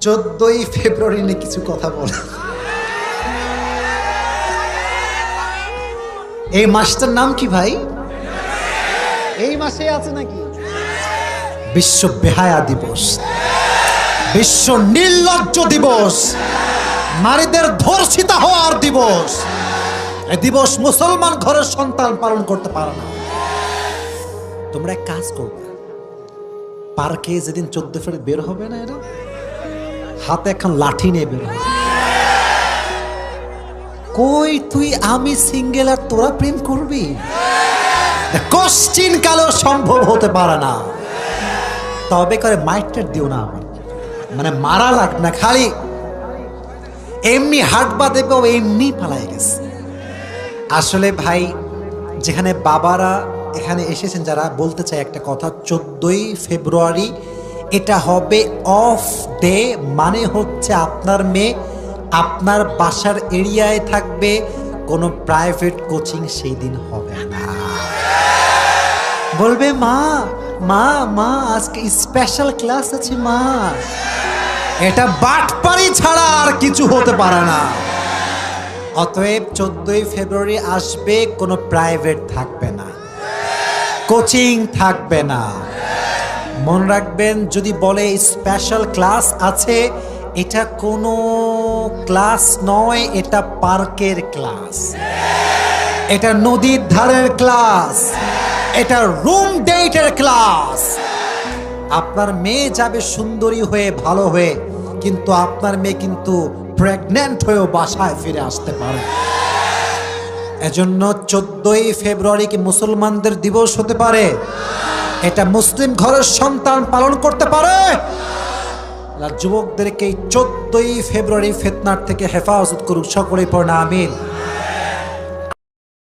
14ই ফেব্রুয়ারি নিয়ে কিছু কথা বল। এই মাসটার নাম কি ভাই? এই মাসে আছে নাকি? বিশ্ব বেহায়া দিবস, বিশ্ব নির্লজ্জ দিবস, নারীদের ধর্ষিতা হওয়ার দিবস। এই দিবস মুসলমান ঘরের সন্তান পালন করতে পারে না। তোমরা এক কাজ করবে, পার্কে যেদিন 14 ফেব্রুয়ারি বের হবে না, এরা হাতে এখন লাঠি নিয়ে বের হবে। কই তুই আমি সিঙ্গেল আর তোরা প্রেম করবি? কোশ্চিন কালেও সম্ভব হতে পারে না। তবে করে মাইটটার দিও না, আমার মানে মারা লাগ না, খালি এমনি হাঁটবা দেখবো এমনি পালাই গেছে। আসলে ভাই, যেখানে বাবারা এখানে এসেছেন যারা, বলতে চাই একটা কথা, 14ই ফেব্রুয়ারি এটা হবে অফ ডে, মানে হচ্ছে আপনার মেয়ে আপনার বাসার এরিয়ায় থাকবে, কোনো প্রাইভেট কোচিং সেই দিন হবে না। বলবে মা মা মা আজকে স্পেশাল ক্লাস আছে মা। এটা বাটপারি ছাড়া আর কিছু হতে পারে না। অতএব 14ই ফেব্রুয়ারি আসবে, কোনো প্রাইভেট থাকবে না, কোচিং থাকবে না। মনে রাখবেন, যদি বলে স্পেশাল ক্লাস আছে, এটা কোনো ক্লাস নয়, এটা পার্কের ক্লাস, এটা নদীর ধারের ক্লাস, এটা রুম ডেটের ক্লাস। আপনার মেয়ে যাবে সুন্দরী হয়ে, ভালো হয়ে, কিন্তু আপনার মেয়ে কিন্তু প্রেগন্যান্ট হয়েও বাসায় ফিরে আসতে পারে। এজন্য 14ই ফেব্রুয়ারি কি মুসলমানদের দিবস হতে পারে? এটা মুসলিম ঘরের সন্তান পালন করতে পারে? যুবকদেরকে 14ই ফেব্রুয়ারি ফিতনার থেকে হেফাজত করুক, সকলেই পড়ে আমিন।